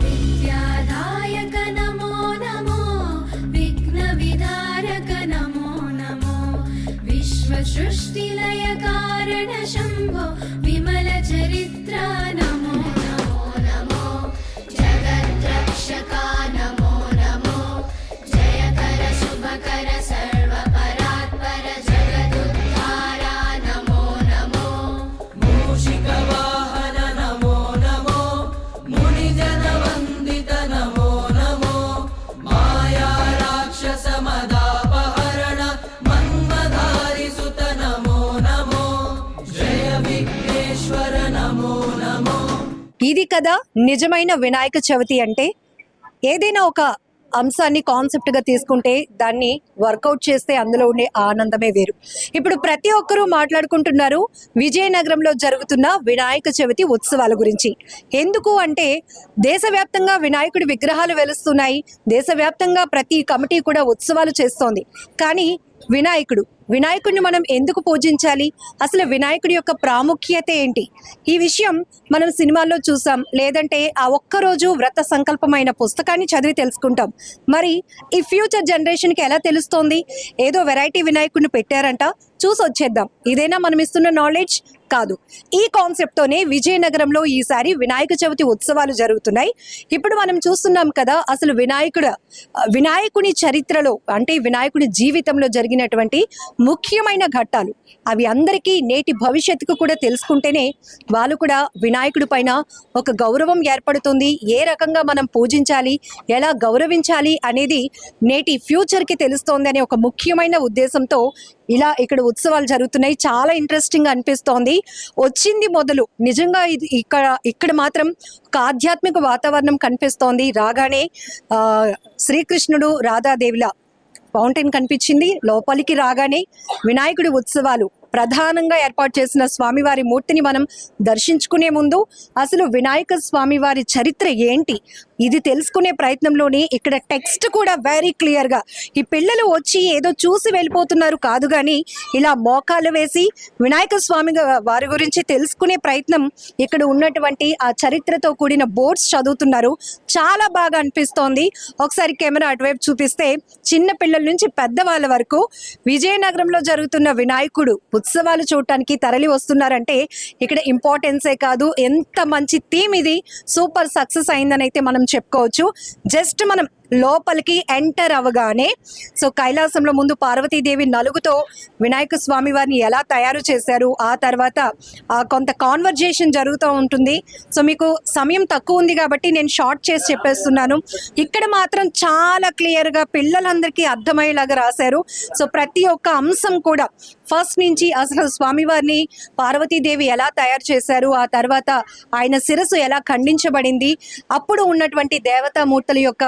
విద్యాదాయక నమో నమో, విఘ్న విదారక నమో నమో, విశ్వ సృష్టిలయ కారణ శంభో విమల చరిత్ర నమో నమో నమో, జగద్రక్షక నమో నమో, జయకర శుభకర సర్వపరాత్పర జగదుద్ధార నమో నమో, మూషిక వాహన నమో నమో, మునిజన వందిత నమో నమో, మాయా రాక్షస మదాపహరణ మన్మధారి సుత నమో నమో, జయ విఘ్నేశ్వర నమో నమో. ఇది కదా నిజమైన వినాయక చవితి అంటే. ఏదైనా ఒక అంశాన్ని కాన్సెప్ట్ గా తీసుకుంటే దాన్ని వర్కౌట్ చేస్తే అందులో ఉండే ఆనందమే వేరు. ఇప్పుడు ప్రతి ఒక్కరూ మాట్లాడుకుంటున్నారు విజయనగరంలో జరుగుతున్న వినాయక చవితి ఉత్సవాల గురించి. ఎందుకు అంటే దేశవ్యాప్తంగా వినాయకుడి విగ్రహాలు వెలుస్తున్నాయి, దేశవ్యాప్తంగా ప్రతి కమిటీ కూడా ఉత్సవాలు చేస్తోంది. కానీ వినాయకుడిని మనం ఎందుకు పూజించాలి, అసలు వినాయకుడి యొక్క ప్రాముఖ్యత ఏంటి, ఈ విషయం మనం సినిమాల్లో చూసాం, లేదంటే ఆ ఒక్కరోజు వ్రత సంకల్పమైన పుస్తకాన్ని చదివి తెలుసుకుంటాం. మరి ఈ ఫ్యూచర్ జనరేషన్కి ఎలా తెలుస్తోంది? ఏదో వెరైటీ వినాయకుడిని పెట్టారంట, చూసి వచ్చేద్దాం, ఇదేనా మనం ఇస్తున్న నాలెడ్జ్? కాదు. ఈ కాన్సెప్ట్తోనే విజయనగరంలో ఈసారి వినాయక చవితి ఉత్సవాలు జరుగుతున్నాయి. ఇప్పుడు మనం చూస్తున్నాం కదా, అసలు వినాయకుని చరిత్రలో అంటే వినాయకుడి జీవితంలో జరిగినటువంటి ముఖ్యమైన ఘట్టాలు అవి అందరికీ నేటి భవిష్యత్తుకు కూడా తెలుసుకుంటేనే వాళ్ళు కూడా వినాయకుడి పైన ఒక గౌరవం ఏర్పడుతుంది. ఏ రకంగా మనం పూజించాలి, ఎలా గౌరవించాలి అనేది నేటి ఫ్యూచర్కి తెలుస్తోంది అనే ఒక ముఖ్యమైన ఉద్దేశంతో ఇలా ఇక్కడ ఉత్సవాలు జరుగుతున్నాయి. చాలా ఇంట్రెస్టింగ్ అనిపిస్తోంది. వచ్చింది మొదలు నిజంగా ఇది ఇక్కడ మాత్రం ఒక ఆధ్యాత్మిక వాతావరణం కనిపిస్తోంది. రాగానే శ్రీకృష్ణుడు రాధాదేవిల ఫౌంటైన్ కనిపించింది. లోపలికి రాగానే వినాయకుడి ఉత్సవాలు ప్రధానంగా ఏర్పాటు చేసిన స్వామివారి మూర్తిని మనం దర్శించుకునే ముందు అసలు వినాయక స్వామివారి చరిత్ర ఏంటి ఇది తెలుసుకునే ప్రయత్నంలోనే ఇక్కడ టెక్స్ట్ కూడా వెరీ క్లియర్గా, ఈ పిల్లలు వచ్చి ఏదో చూసి వెళ్ళిపోతున్నారు కాదు, కానీ ఇలా మోకాలు వేసి వినాయక స్వామి వారి గురించి తెలుసుకునే ప్రయత్నం, ఇక్కడ ఉన్నటువంటి ఆ చరిత్రతో కూడిన బోర్డ్స్ చదువుతున్నారు. చాలా బాగా అనిపిస్తోంది. ఒకసారి కెమెరా అటువైపు చూపిస్తే చిన్న పిల్లల నుంచి పెద్దవాళ్ళ వరకు విజయనగరంలో జరుగుతున్న వినాయకుడు ఉత్సవాలు చూడటానికి తరలి వస్తున్నారంటే ఇక్కడ ఇంపార్టెన్సే కాదు, ఎంత మంచి థీమ్ ఇది, సూపర్ సక్సెస్ అయిందని అయితే మనం చెప్పుకోవచ్చు. జస్ట్ మనం లోపలికి ఎంటర్ అవ్వగానే కైలాసంలో ముందు పార్వతీదేవి నలుగుతో వినాయక స్వామి వారిని ఎలా తయారు చేశారు, ఆ తర్వాత కొంత కాన్వర్జేషన్ జరుగుతూ ఉంటుంది. మీకు సమయం తక్కువ ఉంది కాబట్టి నేను షార్ట్ చేసి చెప్పేస్తున్నాను. ఇక్కడ మాత్రం చాలా క్లియర్గా పిల్లలందరికీ అర్థమయ్యేలాగా రాశారు. ప్రతి ఒక్క అంశం కూడా ఫస్ట్ నుంచి అసలు స్వామివారిని పార్వతీదేవి ఎలా తయారు చేశారు, ఆ తర్వాత ఆయన శిరస్సు ఎలా ఖండించబడింది, అప్పుడు ఉన్నటువంటి దేవతామూర్తుల యొక్క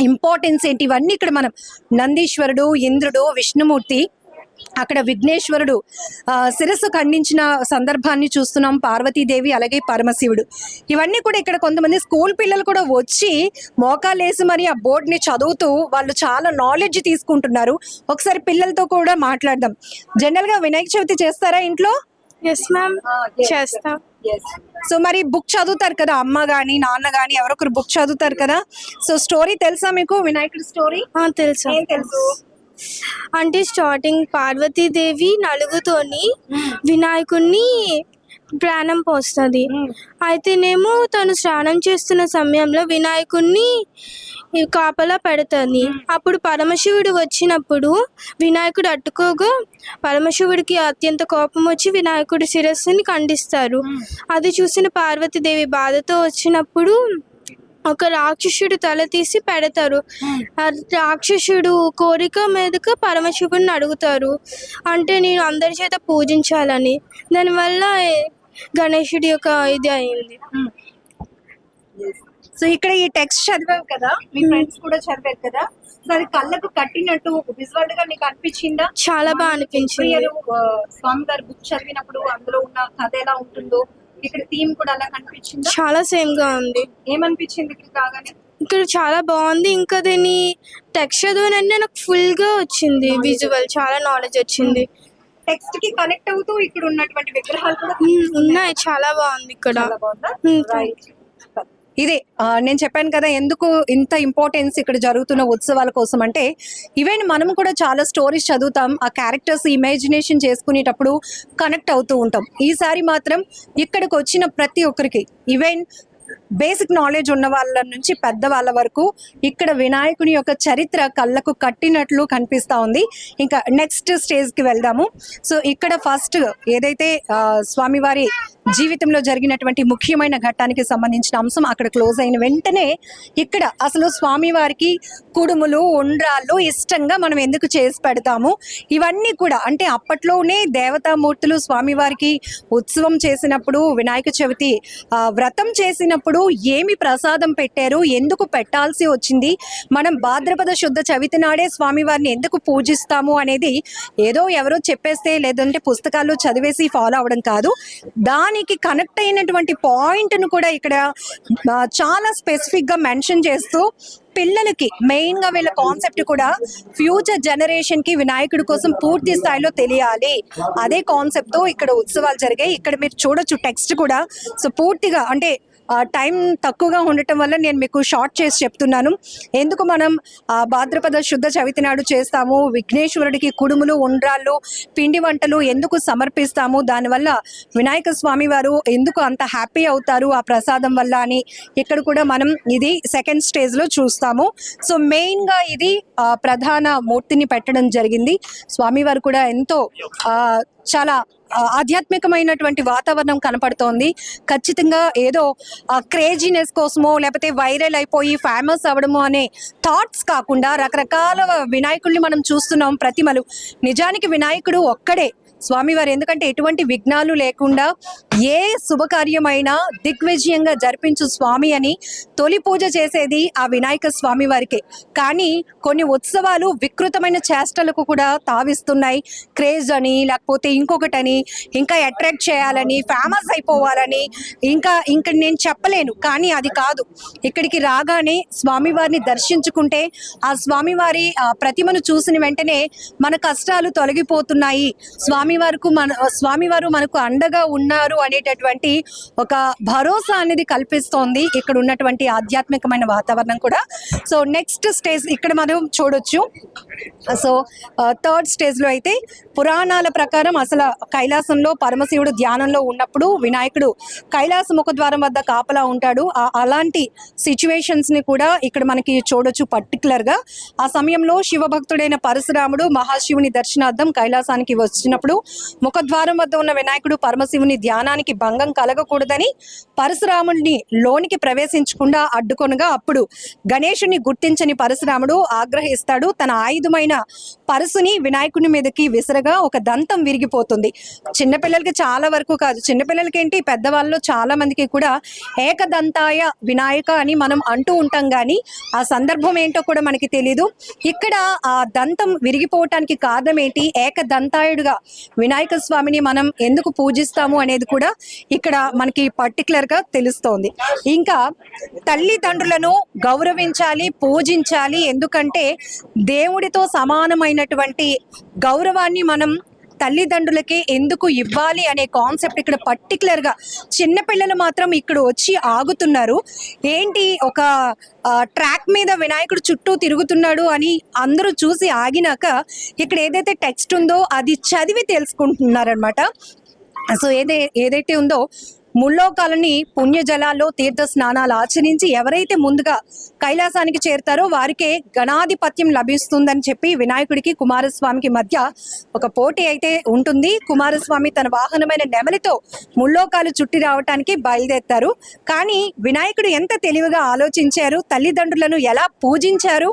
ఇంపార్టెన్స్ ఏంటి, ఇవన్నీ ఇక్కడ మనం నందీశ్వరుడు, ఇంద్రుడు, విష్ణుమూర్తి, అక్కడ విఘ్నేశ్వరుడు శిరస్సు ఖండించిన సందర్భాన్ని చూస్తున్నాం, పార్వతీదేవి అలాగే పరమశివుడు. ఇవన్నీ కూడా ఇక్కడ కొంతమంది స్కూల్ పిల్లలు కూడా వచ్చి మోకాలేసి మరి ఆ బోర్డుని చదువుతూ వాళ్ళు చాలా నాలెడ్జ్ తీసుకుంటున్నారు. ఒకసారి పిల్లలతో కూడా మాట్లాడదాం. జనరల్గా వినాయక చవితి చేస్తారా ఇంట్లో? ఎస్ మ్యామ్, చేస్తాం. మరి బుక్ చదువుతారు కదా, అమ్మ కానీ నాన్న కానీ ఎవరొకరు బుక్ చదువుతారు కదా. స్టోరీ తెలుసా మీకు, వినాయకుడి స్టోరీ? తెలుసు. ఏం తెలుసు అంటే స్టార్టింగ్ పార్వతీదేవి నలుగుతోని వినాయకుడిని ప్రాణం పోస్తుంది. అయితేనేమో తను స్నానం చేస్తున్న సమయంలో వినాయకుడిని కాపలా పెడుతుంది. అప్పుడు పరమశివుడు వచ్చినప్పుడు వినాయకుడు అడ్డుకోగా పరమశివుడికి అత్యంత కోపం వచ్చి వినాయకుడి శిరస్సుని ఖండిస్తారు. అది చూసిన పార్వతీదేవి బాధతో వచ్చినప్పుడు ఒక రాక్షసుడు తల తీసి పెడతారు. ఆ రాక్షసుడు కోరిక మీదగా పరమశివుడిని అడుగుతారు, అంటే నేను అందరి చేత పూజించాలని. దానివల్ల గణేశుడి యొక్క ఇది అయింది. ఇక్కడ ఈ టెక్స్ట్ చదివావు కదా, మీ ఫ్రెండ్స్ కూడా చదివారు కదా, అది కళ్ళకు కట్టినట్టు విజువల్ గా నీకు అనిపించిందా? చాలా బాగా అనిపించింది. స్వామి గారు బుక్ చదివినప్పుడు అందులో ఉన్న కథ ఎలా ఉంటుందో ఇక్కడ థీమ్ కూడా అలా కనిపించింది. చాలా సేమ్ గా ఉంది. ఏమనిపించింది ఇక్కడ రాగానే? ఇక్కడ చాలా బాగుంది. ఇంకా దీన్ని టెక్స్ట్ చదివినంటే నాకు ఫుల్ గా వచ్చింది విజువల్, చాలా నాలెడ్జ్ వచ్చింది. టెక్స్ట్ కి కనెక్ట్ అవుతూ ఇక్కడ ఉన్నటువంటి విగ్రహాలు కూడా ఉన్నాయి, చాలా బాగుంది ఇక్కడ. చాలా బాగుందా? ఉమ్, Right. ఇదే నేను చెప్పాను కదా ఎందుకు ఇంత ఇంపార్టెన్స్ ఇక్కడ జరుగుతున్న ఉత్సవాల కోసం అంటే ఈవెన్ మనం కూడా చాలా స్టోరీస్ చదువుతాం, ఆ క్యారెక్టర్స్ ఇమాజినేషన్ చేసుకునేటప్పుడు కనెక్ట్ అవుతూ ఉంటాం. ఈసారి మాత్రం ఇక్కడికి వచ్చిన ప్రతి ఒక్కరికి ఈవెన్ బేసిక్ నాలెడ్జ్ ఉన్న వాళ్ళ నుంచి పెద్ద వాళ్ళ వరకు ఇక్కడ వినాయకుని యొక్క చరిత్ర కళ్ళకు కట్టినట్లు కనిపిస్తూ ఉంది. ఇంకా నెక్స్ట్ స్టేజ్కి వెళ్దాము. సో ఇక్కడ ఫస్ట్ ఏదైతే స్వామివారి జీవితంలో జరిగినటువంటి ముఖ్యమైన ఘట్టానికి సంబంధించిన అంశం అక్కడ క్లోజ్ అయిన వెంటనే ఇక్కడ అసలు స్వామివారికి కుడుములు ఉండ్రాళ్ళు ఇష్టంగా మనం ఎందుకు చేసి పెడతాము, ఇవన్నీ కూడా అంటే అప్పట్లోనే దేవతామూర్తులు స్వామివారికి ఉత్సవం చేసినప్పుడు వినాయక చవితి వ్రతం చేసినప్పుడు ఏమి ప్రసాదం పెట్టారు, ఎందుకు పెట్టాల్సి వచ్చింది, మనం భాద్రపద శుద్ధ చవితి నాడే స్వామివారిని ఎందుకు పూజిస్తాము అనేది ఏదో ఎవరో చెప్పేస్తే లేదంటే పుస్తకాల్లో చదివేసి ఫాలో అవడం కాదు. దానికి కనెక్ట్ అయినటువంటి పాయింట్ను కూడా ఇక్కడ చాలా స్పెసిఫిక్గా మెన్షన్ చేస్తూ పిల్లలకి మెయిన్గా వీళ్ళ కాన్సెప్ట్ కూడా ఫ్యూచర్ జనరేషన్కి వినాయకుడి కోసం పూర్తి స్థాయిలో తెలియాలి, అదే కాన్సెప్ట్తో ఇక్కడ ఉత్సవాలు జరిగాయి. ఇక్కడ మీరు చూడొచ్చు టెక్స్ట్ కూడా. సో పూర్తిగా అంటే టైం తక్కువగా ఉండటం వల్ల నేను మీకు షార్ట్ చేసి చెప్తున్నాను. ఎందుకు మనం భాద్రపద శుద్ధ చవితి నాడు చేస్తాము, విఘ్నేశ్వరుడికి కుడుములు ఉండ్రాళ్ళు పిండి వంటలు ఎందుకు సమర్పిస్తాము, దానివల్ల వినాయక స్వామి వారు ఎందుకు అంత హ్యాపీ అవుతారు ఆ ప్రసాదం వల్ల అని ఇక్కడ కూడా మనం ఇది సెకండ్ స్టేజ్లో చూస్తాము. సో మెయిన్గా ఇది ప్రధాన మూర్తిని పెట్టడం జరిగింది. స్వామివారు కూడా ఎంతో చాలా ఆధ్యాత్మికమైనటువంటి వాతావరణం కనపడుతోంది. ఖచ్చితంగా ఏదో క్రేజీనెస్ కోసమో లేకపోతే వైరల్ అయిపోయి ఫేమస్ అవ్వడము అనే థాట్స్ కాకుండా రకరకాల వినాయకుడిని మనం చూస్తున్నాం, ప్రతిమలు. నిజానికి వినాయకుడు ఒక్కడే స్వామివారు, ఎందుకంటే ఎటువంటి విఘ్నాలు లేకుండా ఏ శుభకార్యమైనా దిగ్విజయంగా జరిపించు స్వామి అని తొలి పూజ చేసేది ఆ వినాయక స్వామి వారికి. కానీ కొన్ని ఉత్సవాలు వికృతమైన చేష్టలకు కూడా తావిస్తున్నాయి. క్రేజ్ అని లేకపోతే ఇంకొకటని, ఇంకా అట్రాక్ట్ చేయాలని, ఫేమస్ అయిపోవాలని, ఇంకా నేను చెప్పలేను. కానీ అది కాదు. ఇక్కడికి రాగానే స్వామివారిని దర్శించుకుంటే ఆ స్వామివారి ప్రతిమను చూసిన వెంటనే మన కష్టాలు తొలగిపోతున్నాయి, స్వామివారు మనకు అండగా ఉన్నారు అనేటటువంటి ఒక భరోసా అనేది కల్పిస్తోంది ఇక్కడ ఉన్నటువంటి ఆధ్యాత్మికమైన వాతావరణం కూడా. సో నెక్స్ట్ స్టేజ్ ఇక్కడ మనం చూడొచ్చు. సో థర్డ్ స్టేజ్లో అయితే పురాణాల ప్రకారం అసలు కైలాసంలో పరమశివుడు ధ్యానంలో ఉన్నప్పుడు వినాయకుడు కైలాస ముఖద్వారం వద్ద కాపలా ఉంటాడు. అలాంటి సిచ్యువేషన్స్ని కూడా ఇక్కడ మనకి చూడొచ్చు. పర్టికులర్గా ఆ సమయంలో శివభక్తుడైన పరశురాముడు మహాశివుని దర్శనార్థం కైలాసానికి వచ్చినప్పుడు ముఖద్వారం వద్ద ఉన్న వినాయకుడు పరమశివుని ధ్యానానికి భంగం కలగకూడదని పరశురాముడిని లోనికి ప్రవేశించకుండా అడ్డుకొనగా అప్పుడు గణేశుని గుర్తించని పరశురాముడు ఆగ్రహిస్తాడు. తన ఆయుధమైన పరశుని వినాయకుని మీదకి విసరగా ఒక దంతం విరిగిపోతుంది. చిన్నపిల్లలకి చాలా వరకు కాదు, చిన్నపిల్లలకి ఏంటి పెద్దవాళ్ళు చాలా మందికి కూడా ఏకదంతాయ వినాయక అని మనం అంటూ ఉంటాం, కానీ ఆ సందర్భం ఏంటో కూడా మనకి తెలీదు. ఇక్కడ ఆ దంతం విరిగిపోవటానికి కారణం ఏంటి, ఏకదంతాయుడుగా వినాయక స్వామిని మనం ఎందుకు పూజిస్తాము అనేది కూడా ఇక్కడ మనకి పర్టికులర్గా తెలుస్తోంది. ఇంకా తల్లిదండ్రులను గౌరవించాలి, పూజించాలి. ఎందుకంటే దేవుడితో సమానమైనటువంటి గౌరవాన్ని మనం తల్లిదండ్రులకి ఎందుకు ఇవ్వాలి అనే కాన్సెప్ట్ ఇక్కడ పర్టికులర్గా. చిన్నపిల్లలు మాత్రం ఇక్కడ వచ్చి ఆగుతున్నారు. ఏంటి ఒక ట్రాక్ మీద వినాయకుడు చుట్టూ తిరుగుతున్నాడు అని అందరూ చూసి ఆగినాక ఇక్కడ ఏదైతే టెక్స్ట్ ఉందో అది చదివి తెలుసుకుంటున్నారనమాట. సో ఏదైతే ఉందో ముల్లోకాలని పుణ్యజలాల్లో తీర్థ స్నానాలు ఆచరించి ఎవరైతే ముందుగా కైలాసానికి చేరుతారో వారికే గణాధిపత్యం లభిస్తుందని చెప్పి వినాయకుడికి కుమారస్వామికి మధ్య ఒక పోటీ అయితే ఉంటుంది. కుమారస్వామి తన వాహనమైన నెమలితో ముల్లోకాలు చుట్టి రావటానికి బయలుదేరుతారు. కానీ వినాయకుడు ఎంత తెలివిగా ఆలోచించారు, తల్లిదండ్రులను ఎలా పూజించారు,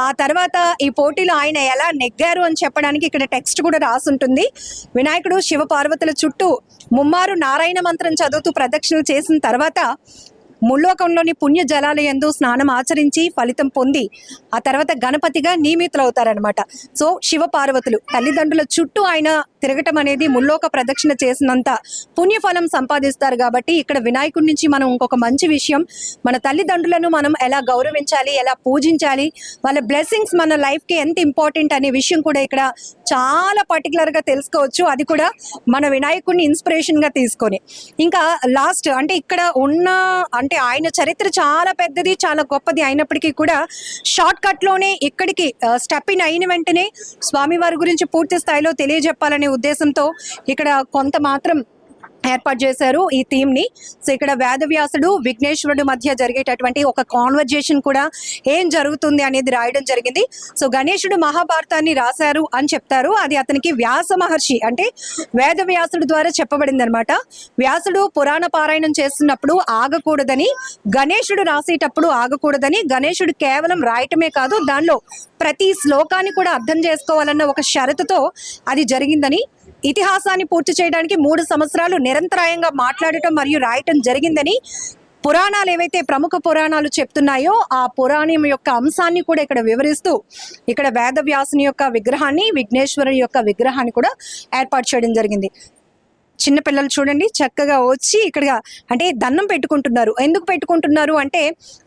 ఆ తర్వాత ఈ పోటీలో ఆయన ఎలా నెగ్గారు అని చెప్పడానికి ఇక్కడ టెక్స్ట్ కూడా రాసుంటుంది. వినాయకుడు శివ పార్వతుల చుట్టూ ముమ్మారు నారాయణ మంత్రం చదువుతూ ప్రదక్షిణలు చేసిన తర్వాత ముల్లోకంలోని పుణ్య జలాల యందు స్నానం ఆచరించి ఫలితం పొంది ఆ తర్వాత గణపతిగా నియమితులవుతారనమాట. సో శివ పార్వతులు తల్లిదండ్రుల చుట్టూ ఆయన తిరగటం అనేది ముల్లోక ప్రదక్షిణ చేసినంత పుణ్యఫలం సంపాదిస్తారు. కాబట్టి ఇక్కడ వినాయకుడి నుంచి మనం ఇంకొక మంచి విషయం, మన తల్లిదండ్రులను మనం ఎలా గౌరవించాలి, ఎలా పూజించాలి, వాళ్ళ బ్లెస్సింగ్స్ మన లైఫ్కి ఎంత ఇంపార్టెంట్ అనే విషయం కూడా ఇక్కడ చాలా పర్టికులర్గా తెలుసుకోవచ్చు. అది కూడా మన వినాయకుడిని ఇన్స్పిరేషన్గా తీసుకొని. ఇంకా లాస్ట్ అంటే ఇక్కడ ఉన్న అంటే ఆయన చరిత్ర చాలా పెద్దది, చాలా గొప్పది అయినప్పటికీ కూడా షార్ట్ కట్లోనే ఇక్కడికి స్టెప్ ఇన్ అయిన వెంటనే స్వామివారి గురించి పూర్తి స్థాయిలో తెలియజెప్పాలనే ఉద్దేశంతో ఇక్కడ కొంత మాత్రం ఏర్పాటు చేశారు ఈ థీమ్ని. సో ఇక్కడ వేదవ్యాసుడు విఘ్నేశ్వరుడు మధ్య జరిగేటటువంటి ఒక కాన్వర్జేషన్ కూడా ఏం జరుగుతుంది అనేది రాయడం జరిగింది. సో గణేశుడు మహాభారతాన్ని రాశారు అని చెప్తారు, అది అతనికి వ్యాస మహర్షి అంటే వేదవ్యాసుడు ద్వారా చెప్పబడింది అనమాట. వ్యాసుడు పురాణ పారాయణం చేస్తున్నప్పుడు ఆగకూడదని, గణేశుడు రాసేటప్పుడు ఆగకూడదని, గణేశుడు కేవలం రాయటమే కాదు దానిలో ప్రతి శ్లోకాన్ని కూడా అర్థం చేసుకోవాలన్న ఒక షరతుతో అది జరిగిందని, ఇతిహాసాన్ని పూర్తి చేయడానికి 3 సంవత్సరాలు నిరంతరాయంగా మాట్లాడటం మరియు రాయటం జరిగిందని పురాణాలు ఏవైతే ప్రముఖ పురాణాలు చెప్తున్నాయో ఆ పురాణం యొక్క అంశాన్ని కూడా ఇక్కడ వివరిస్తూ ఇక్కడ వేదవ్యాసుని యొక్క విగ్రహాన్ని, విఘ్నేశ్వరుని యొక్క విగ్రహాన్ని కూడా ఏర్పాటు చేయడం జరిగింది. చిన్నపిల్లలు చూడండి చక్కగా వచ్చి ఇక్కడ అంటే దండం పెట్టుకుంటున్నారు. ఎందుకు పెట్టుకుంటున్నారు అంటే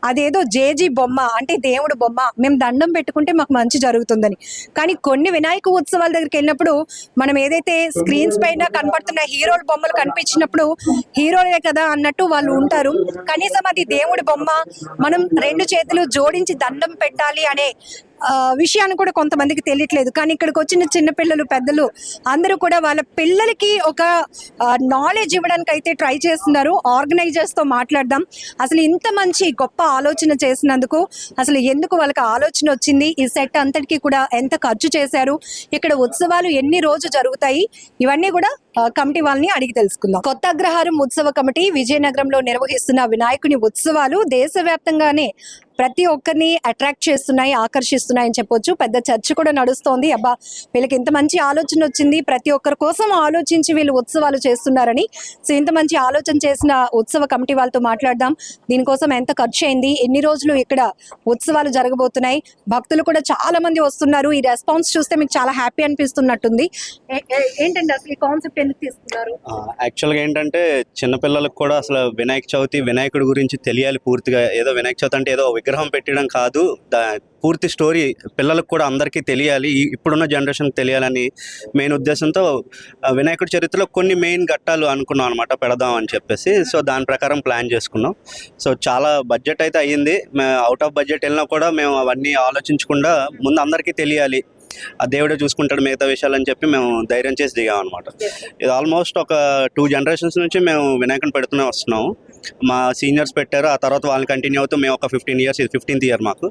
అదేదో జేజీ బొమ్మ అంటే దేవుడు బొమ్మ, మేము దండం పెట్టుకుంటే మాకు మంచి జరుగుతుందని. కానీ కొన్ని వినాయక ఉత్సవాల దగ్గరికి వెళ్ళినప్పుడు మనం ఏదైతే స్క్రీన్స్ పైన కనపడుతున్న హీరోల బొమ్మలు కనిపించినప్పుడు హీరోలే కదా అన్నట్టు వాళ్ళు ఉంటారు. కనీసం అది దేవుడి బొమ్మ, మనం 2 చేతులు జోడించి దండం పెట్టాలి అనే విషయాన్ని కూడా కొంతమందికి తెలియట్లేదు. కానీ ఇక్కడికి వచ్చిన చిన్నపిల్లలు, పెద్దలు అందరూ కూడా వాళ్ళ పిల్లలకి ఒక నాలెడ్జ్ ఇవ్వడానికి అయితే ట్రై చేస్తున్నారు. ఆర్గనైజర్స్తో మాట్లాడదాం, అసలు ఇంత మంచి గొప్ప ఆలోచన చేసినందుకు అసలు ఎందుకు వాళ్ళకి ఆలోచన వచ్చింది, ఈ సెట్ అంతటికీ కూడా ఎంత ఖర్చు చేశారు, ఇక్కడ ఉత్సవాలు ఎన్ని రోజు జరుగుతాయి, ఇవన్నీ కూడా కమిటీ వాళ్ళని అడిగి తెలుసుకుందాం. కొత్త అగ్రహారం ఉత్సవ కమిటీ విజయనగరంలో నిర్వహిస్తున్న వినాయకుని ఉత్సవాలు దేశవ్యాప్తంగానే ప్రతి ఒక్కరిని అట్రాక్ట్ చేస్తున్నాయి, ఆకర్షిస్తున్నాయి అని చెప్పొచ్చు. పెద్ద చర్చ కూడా నడుస్తోంది, అబ్బా వీళ్ళకి ఇంత మంచి ఆలోచన వచ్చింది, ప్రతి ఒక్కరి కోసం ఆలోచించి వీళ్ళు ఉత్సవాలు చేస్తున్నారని. సో ఇంత మంచి ఆలోచన చేసిన ఉత్సవ కమిటీ వాళ్ళతో మాట్లాడదాం. దీనికోసం ఎంత ఖర్చు అయింది, ఎన్ని రోజులు ఇక్కడ ఉత్సవాలు జరగబోతున్నాయి, భక్తులు కూడా చాలా మంది వస్తున్నారు. ఈ రెస్పాన్స్ చూస్తే మీకు చాలా హ్యాపీ అనిపిస్తున్నట్టుంది. ఏంటంటే అసలు ఈ కాన్సెప్ట్ ఎందుకు తీసుకున్నారు? యాక్చువల్గా ఏంటంటే చిన్నపిల్లలకు కూడా అసలు వినాయక చవితి, వినాయకుడి గురించి తెలియాలి పూర్తిగా. ఏదో వినాయక చవితి అంటే ఏదో విగ్రహం పెట్టడం కాదు, పూర్తి స్టోరీ పిల్లలకు కూడా అందరికీ తెలియాలి, ఇప్పుడున్న జనరేషన్కి తెలియాలని మెయిన్ ఉద్దేశంతో వినాయకుడి చరిత్రలో కొన్ని మెయిన్ ఘట్టాలు అనుకున్నాం అనమాట పెడదాం అని చెప్పేసి. సో దాని ప్రకారం ప్లాన్ చేసుకున్నాం. సో చాలా బడ్జెట్ అయితే అయ్యింది. అవుట్ ఆఫ్ బడ్జెట్ వెళ్ళినా కూడా మేము అవన్నీ ఆలోచించకుండా ముందు అందరికీ తెలియాలి, ఆ దేవుడే చూసుకుంటాడు మిగతా విషయాలు అని చెప్పి మేము ధైర్యం చేసి దిగాం అనమాట. ఇది ఆల్మోస్ట్ ఒక 2 జనరేషన్స్ నుంచి మేము వినాయకుని పెడుతూనే వస్తున్నాము. మా సీనియర్స్ పెట్టారు, ఆ తర్వాత వాళ్ళని కంటిన్యూ అవుతూ మేము ఒక 15 ఇయర్స్, ఇది 15th ఇయర్ మాకు.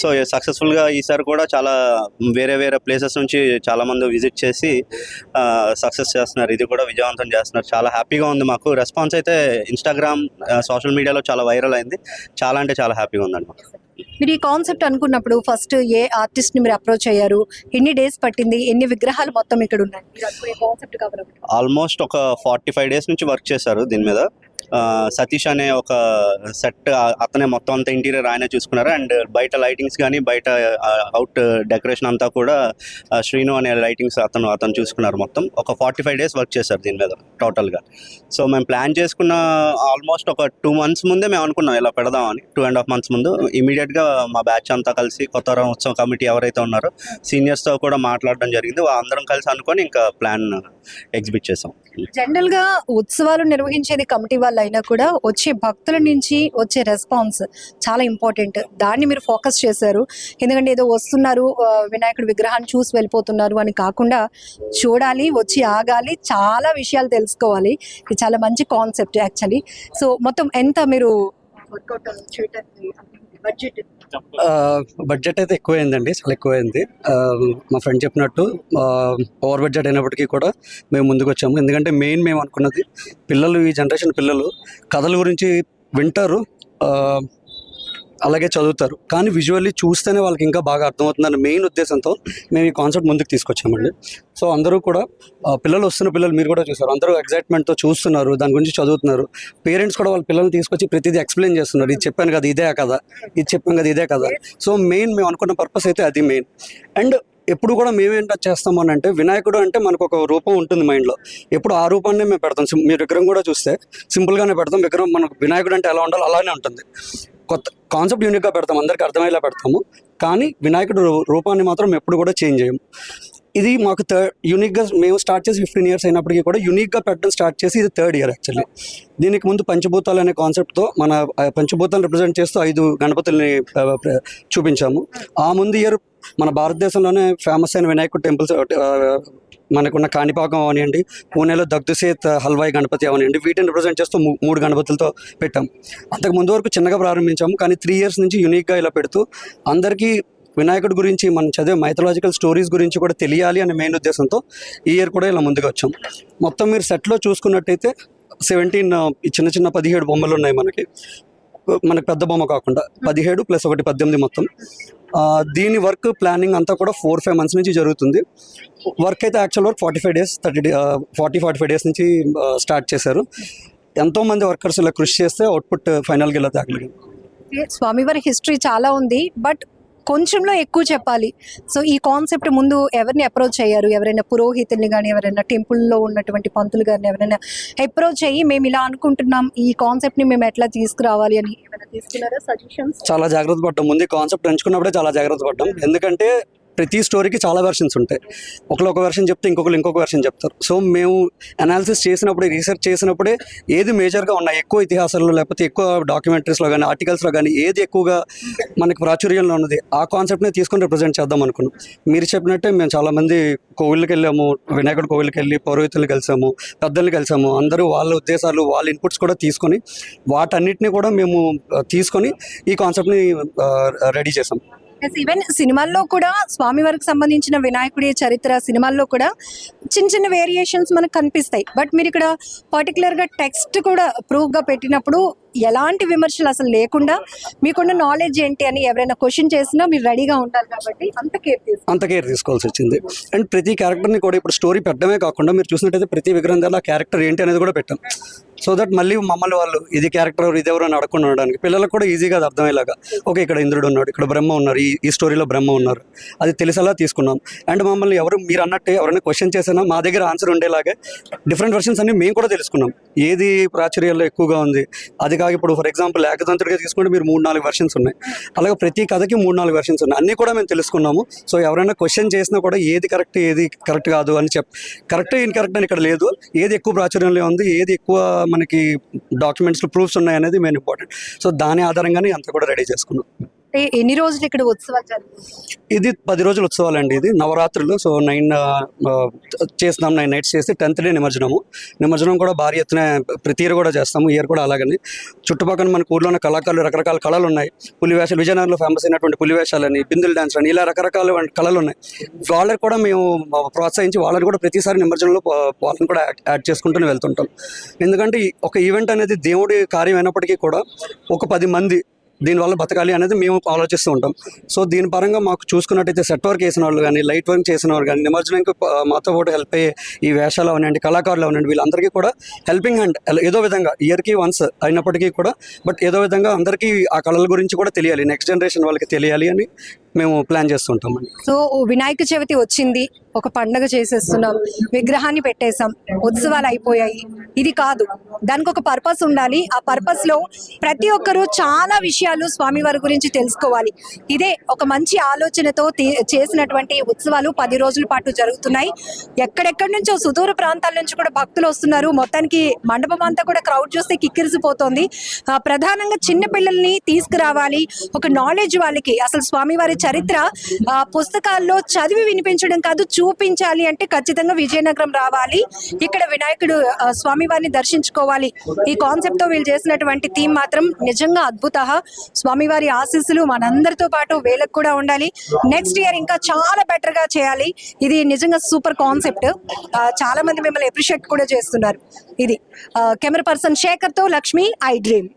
సో సక్సెస్ఫుల్గా ఈసారి కూడా చాలా వేరే ప్లేసెస్ నుంచి చాలామంది విజిట్ చేసి సక్సెస్ చేస్తున్నారు, ఇది కూడా విజయవంతం చేస్తున్నారు. చాలా హ్యాపీగా ఉంది మాకు. రెస్పాన్స్ అయితే ఇన్స్టాగ్రామ్, సోషల్ మీడియాలో చాలా వైరల్ అయింది. చాలా అంటే చాలా హ్యాపీగా ఉందండి మాకు. మీరు ఈ కాన్సెప్ట్ అనుకున్నప్పుడు ఫస్ట్ ఏ ఆర్టిస్ట్ని మీరు అప్రోచ్ అయ్యారు, ఎన్ని డేస్ పట్టింది, ఎన్ని విగ్రహాలు మొత్తం ఇక్కడ ఉన్నాయి? కాన్సెప్ట్ కవర్ ఆల్మోస్ట్ ఒక 45 days నుంచి వర్క్ చేశారు దీని మీద. సతీష్ అనే ఒక సెట్ అతనే మొత్తం అంతా ఇంటీరియర్ ఆయనే చూసుకున్నారు. అండ్ బయట లైటింగ్స్ కానీ బయట అవుట్ డెకరేషన్ అంతా కూడా శ్రీను అనే లైటింగ్స్ అతను చూసుకున్నారు. మొత్తం ఒక 45 days వర్క్ చేశారు దీని మీద టోటల్గా. సో మేము ప్లాన్ చేసుకున్న ఆల్మోస్ట్ ఒక 2 months ముందే మేము అనుకున్నాం ఇలా పెడదామని. 2.5 months ముందు ఇమీడియట్గా మా బ్యాచ్ అంతా కలిసి కొత్తవరం ఉత్సవ కమిటీ ఎవరైతే ఉన్నారో సీనియర్స్తో కూడా మాట్లాడడం జరిగింది. అందరం కలిసి అనుకొని ఇంకా ప్లాన్ ఎగ్జిబిట్ చేసాం. జనరల్గా ఉత్సవాలు నిర్వహించేది కమిటీ వాళ్ళు అయినా కూడా వచ్చే భక్తుల నుంచి వచ్చే రెస్పాన్స్ చాలా ఇంపార్టెంట్. దాన్ని మీరు ఫోకస్ చేశారు. ఎందుకంటే ఏదో వస్తున్నారు వినాయకుడి విగ్రహాన్ని చూసి వెళ్ళిపోతున్నారు అని కాకుండా చూడాలి, వచ్చి ఆగాలి, చాలా విషయాలు తెలుసుకోవాలి. ఇది చాలా మంచి కాన్సెప్ట్ యాక్చువల్లీ. సో మొత్తం ఎంత మీరు వర్కౌట్ చేయడానికి బడ్జెట్ అయితే ఎక్కువైందండి, చాలా ఎక్కువైంది. మా ఫ్రెండ్ చెప్పినట్టు ఓవర్ బడ్జెట్ అయినప్పటికీ కూడా మేము ముందుకు వచ్చాము. ఎందుకంటే మెయిన్ మేము అనుకున్నది పిల్లలు, ఈ జనరేషన్ పిల్లలు కథల గురించి వింటారు, అలాగే చదువుతారు, కానీ విజువల్లీ చూస్తేనే వాళ్ళకి ఇంకా బాగా అర్థమవుతుందన్న మెయిన్ ఉద్దేశంతో మేము ఈ కాన్సెప్ట్ ముందుకు తీసుకొచ్చామండి. సో అందరూ కూడా పిల్లలు వస్తున్న పిల్లలు మీరు కూడా చూసారు, అందరూ ఎగ్జైట్మెంట్తో చూస్తున్నారు, దాని గురించి చదువుతున్నారు. పేరెంట్స్ కూడా వాళ్ళ పిల్లల్ని తీసుకొచ్చి ప్రతిదీ ఎక్స్ప్లెయిన్ చేస్తున్నారు, ఇది చెప్పాను కదా ఇదే కదా, ఇది చెప్పాను కదా ఇదే కదా. సో మెయిన్ మేము అనుకున్న పర్పస్ అయితే అది మెయిన్. అండ్ ఎప్పుడు కూడా మేమేంట చేస్తాము అని అంటే వినాయకుడు అంటే మనకు ఒక రూపం ఉంటుంది మైండ్లో, ఎప్పుడు ఆ రూపాన్ని మేము పెడతాం. మీరు విగ్రహం కూడా చూస్తే సింపుల్గానే పెడతాం. విగ్రహం మనకు వినాయకుడు అంటే ఎలా ఉండాలో అలానే ఉంటుంది. కొత్త కాన్సెప్ట్ యూనిక్గా పెడతాం, అందరికీ అర్థమయ్యేలా పెడతాము. కానీ వినాయకుడు రూపాన్ని మాత్రం ఎప్పుడు కూడా చేంజ్ చేయము. ఇది మాకు యూనిక్గా మేము స్టార్ట్ చేసి 15 years అయినప్పటికీ కూడా యూనిక్గా పెట్టడం స్టార్ట్ చేసి ఇది 3rd year యాక్చువల్లీ. దీనికి ముందు పంచభూతాలు అనే కాన్సెప్ట్తో మన పంచభూతాలను రిప్రజెంట్ చేస్తూ 5 గణపతుల్ని చూపించాము. ఆ ముందు ఇయర్ మన భారతదేశంలోనే ఫేమస్ అయిన వినాయకుడు టెంపుల్స్ మనకున్న కాణిపాకం అవనివ్వండి, పూణేలో దగ్ధుసేత్ హల్వాయి గణపతి అవనివ్వండి, వీటిని రిప్రజెంట్ చేస్తూ 3 గణపతులతో పెట్టాం. అంతకు ముందు వరకు చిన్నగా ప్రారంభించాము, కానీ 3 years నుంచి యూనిక్గా ఇలా పెడుతూ అందరికీ వినాయకుడి గురించి మనం చదివే మైథలాజికల్ స్టోరీస్ గురించి కూడా తెలియాలి అనే మెయిన్ ఉద్దేశంతో ఈ ఇయర్ కూడా ఇలా ముందుకు వచ్చాం. మొత్తం మీరు సెట్లో చూసుకున్నట్టయితే 17 చిన్న చిన్న 17 బొమ్మలు ఉన్నాయి మనకి పెద్ద బొమ్మ కాకుండా 17 + 1 18 మొత్తం. దీని వర్క్ ప్లానింగ్ అంతా కూడా 4-5 months నుంచి జరుగుతుంది. వర్క్ అయితే యాక్చువల్ వర్క్ 45 days 40-45 days నుంచి స్టార్ట్ చేశారు. ఎంతోమంది వర్కర్స్ ఇలా కృషి చేస్తే అవుట్పుట్ ఫైనల్గా ఇలా తగ్గలిగింది. స్వామివారి హిస్టరీ చాలా ఉంది, బట్ కొంచెంలో ఎక్కువ చెప్పాలి. సో ఈ కాన్సెప్ట్ ముందు ఎవరిని అప్రోచ్ అయ్యారు? ఎవరైనా పురోహితుల్ని కానీ, ఎవరైనా టెంపుల్లో ఉన్నటువంటి పంతులు కానీ ఎవరైనా అప్రోచ్ అయ్యి మేము ఇలా అనుకుంటున్నాం, ఈ కాన్సెప్ట్ని మేము ఎట్లా తీసుకురావాలి అని ఏమైనా తీసుకున్నారా సజెషన్స్? చాలా జాగ్రత్త పడ్డాం. ముందు కాన్సెప్ట్ ఎంచుకున్నప్పుడే చాలా జాగ్రత్త పడ్డాం. ఎందుకంటే ప్రతి స్టోరీకి చాలా వెర్షన్స్ ఉంటాయి. ఒక వెర్షన్ చెప్తే ఇంకొక వెర్షన్ చెప్తారు. సో మేము అనాలిసిస్ చేసినప్పుడే, రీసెర్చ్ చేసినప్పుడే ఏది మేజర్గా ఉన్నాయి, ఎక్కువ ఇతిహాసాల్లో లేకపోతే ఎక్కువ డాక్యుమెంటరీస్లో కానీ ఆర్టికల్స్లో కానీ ఏది ఎక్కువగా మనకి ప్రాచుర్యంలో ఉన్నది ఆ కాన్సెప్ట్ని తీసుకొని రిప్రజెంట్ చేద్దాం అనుకున్నాం. మీరు చెప్పినట్టే మేము చాలామంది కోవిళ్ళకి వెళ్ళాము, వినాయకుడి కోవిళ్ళకి వెళ్ళి పౌరోహితుల్ని కలిసాము, పెద్దల్ని కలిసాము. అందరూ వాళ్ళ ఉద్దేశాలు, వాళ్ళ ఇన్పుట్స్ కూడా తీసుకొని వాటన్నిటిని కూడా మేము తీసుకొని ఈ కాన్సెప్ట్ని రెడీ చేసాం. ఈవెన్ సినిమాల్లో కూడా స్వామివారికి సంబంధించిన వినాయకుడి చరిత్ర సినిమాల్లో కూడా చిన్న చిన్న వేరియేషన్స్ మనకు కనిపిస్తాయి. బట్ మీరు ఇక్కడ పర్టికులర్గా టెక్స్ట్ కూడా ప్రూఫ్గా పెట్టినప్పుడు ఎలాంటి విమర్శలు అసలు లేకుండా మీకున్న నాలెడ్జ్ ఏంటి అని ఎవరైనా క్వశ్చన్ చేసినా మీరు రెడీగా ఉంటారు కాబట్టి అంత కేర్ తీసుకోవాల్సి వచ్చింది. అండ్ ప్రతి క్యారెక్టర్ని కూడా ఇప్పుడు స్టోరీ పెట్టడమే కాకుండా మీరు చూసినట్టయితే ప్రతి విగ్రహం దగ్గర క్యారెక్టర్ ఏంటి అనేది కూడా పెట్టాం. సో దట్ మళ్ళీ మమ్మల్ని వాళ్ళు ఇది క్యారెక్టర్ ఇది ఎవరు అని అడగకుండా ఉండడానికి, పిల్లలకు కూడా ఈజీగా అది అర్థమయ్యేలాగా, ఓకే ఇక్కడ ఇంద్రుడు ఉన్నాడు, ఇక్కడ బ్రహ్మ ఉన్నారు, ఈ స్టోరీలో బ్రహ్మ ఉన్నారు, అది తెలిసేలా తీసుకున్నాం. అండ్ మమ్మల్ని మీరు అన్నట్టే ఎవరైనా క్వశ్చన్ చేసినా మా దగ్గర ఆన్సర్ ఉండేలాగే డిఫరెంట్ వెర్షన్స్ అన్ని మేము కూడా తెలుసుకున్నాం. ఏది ప్రాచుర్యంలో ఎక్కువగా ఉంది అది కాక ఇప్పుడు ఫర్ ఎగ్జాంపుల్ ఏకతంత్రిగా తీసుకుంటే మీరు 3-4 వెర్షన్స్ ఉన్నాయి, అలాగే ప్రతి కథకి 3-4 వెర్షన్స్ ఉన్నాయి, అన్నీ కూడా మేము తెలుసుకున్నాము. సో ఎవరైనా క్వశ్చన్ చేసినా కూడా ఏది కరెక్ట్ ఏది కరెక్ట్ కాదు అని కరెక్ట్ ఇన్కరెక్ట్ అని ఇక్కడ లేదు. ఏది ఎక్కువ ప్రాచుర్యంలో ఉంది, ఏది ఎక్కువ మనకి డాక్యుమెంట్స్లో ప్రూఫ్స్ ఉన్నాయి అనేది మెయిన్ ఇంపార్టెంట్. సో దాని ఆధారంగానే అంతా కూడా రెడీ చేసుకున్నాం. ఎన్ని రోజులు ఇక్కడ ఉత్సవాలు జరుగుతాయి? ఇది 10 రోజుల ఉత్సవాలు అండి. ఇది నవరాత్రులు. సో 9 చేస్తున్నాం, 9 nights చేసి 10th day నిమజ్జనం కూడా భారీ ఎత్తున ప్రతి ఇయర్ కూడా చేస్తాము. ఇయర్ కూడా అలాగని చుట్టుపక్కల మన ఊర్లోనే కళాకారులు రకరకాల కళలు ఉన్నాయి. పులివేషాలు, విజయనగరంలో ఫేమస్ అయినటువంటి పులివేషాలని, బిందుల డాన్స్ అని, ఇలా రకరకాల కళలు ఉన్నాయి. వాళ్ళకి కూడా మేము ప్రోత్సహించి వాళ్ళని కూడా ప్రతిసారి నిమజ్జనంలో వాళ్ళని కూడా యాడ్ చేసుకుంటూనే వెళ్తుంటాం. ఎందుకంటే ఒక ఈవెంట్ అనేది దేవుడి కార్యం అయినప్పటికీ కూడా ఒక 10 మంది దీనివల్ల బతకాలి అనేది మేము ఆలోచిస్తూ ఉంటాం. సో దీని పరంగా మాకు చూసుకున్నట్టయితే సెట్ వర్క్ చేసిన వాళ్ళు కానీ, లైట్ వర్క్ చేసిన వాళ్ళు కానీ, నిమజ్జనానికి మాతో పాటు హెల్ప్ అయ్యే ఈ వేషాలు అవనండి, కళాకారులు అవనండి, వీళ్ళందరికీ కూడా హెల్పింగ్ హ్యాండ్ ఏదో విధంగా ఇయర్కి వన్స్ అయినప్పటికీ కూడా బట్ ఏదో విధంగా అందరికీ ఆ కళల గురించి కూడా తెలియాలి, నెక్స్ట్ జనరేషన్ వాళ్ళకి తెలియాలి అని మేము ప్లాన్ చేస్తుంటామండి. సో వినాయక చవితి వచ్చింది, ఒక పండగ చేసేస్తున్నాం, విగ్రహాన్ని పెట్టేశాం, ఉత్సవాలు అయిపోయాయి. ఇది కాదు, దానికి ఒక పర్పస్ ఉండాలి. ఆ పర్పస్లో ప్రతి ఒక్కరూ చాలా విషయాలు స్వామివారి గురించి తెలుసుకోవాలి. ఇదే ఒక మంచి ఆలోచనతో చేసినటువంటి ఉత్సవాలు 10 రోజుల పాటు జరుగుతున్నాయి. ఎక్కడెక్కడి నుంచో సుదూర ప్రాంతాల నుంచి కూడా భక్తులు వస్తున్నారు. మొత్తానికి మండపం అంతా కూడా క్రౌడ్ చూస్తే కిక్కిరిసిపోతుంది. ప్రధానంగా చిన్న పిల్లల్ని తీసుకురావాలి, ఒక నాలెడ్జ్ వాళ్ళకి, అసలు స్వామివారి చరిత్ర పుస్తకాల్లో చదివి వినిపించడం కాదు, చూపించాలి అంటే ఖచ్చితంగా విజయనగరం రావాలి, ఇక్కడ వినాయకుడు స్వామివారిని దర్శించుకోవాలి. ఈ కాన్సెప్ట్ తో వీళ్ళు చేసినటువంటి థీమ్ మాత్రం నిజంగా అద్భుత. స్వామివారి ఆశీస్సులు మనందరితో పాటు వీళ్ళకి కూడా ఉండాలి. నెక్స్ట్ ఇయర్ ఇంకా చాలా బెటర్ గా చేయాలి. ఇది నిజంగా సూపర్ కాన్సెప్ట్. చాలా మంది మిమ్మల్ని అప్రిషియేట్ కూడా చేస్తున్నారు. ఇది కెమెరా పర్సన్ శేఖర్ తో లక్ష్మి, ఐ డ్రీమ్.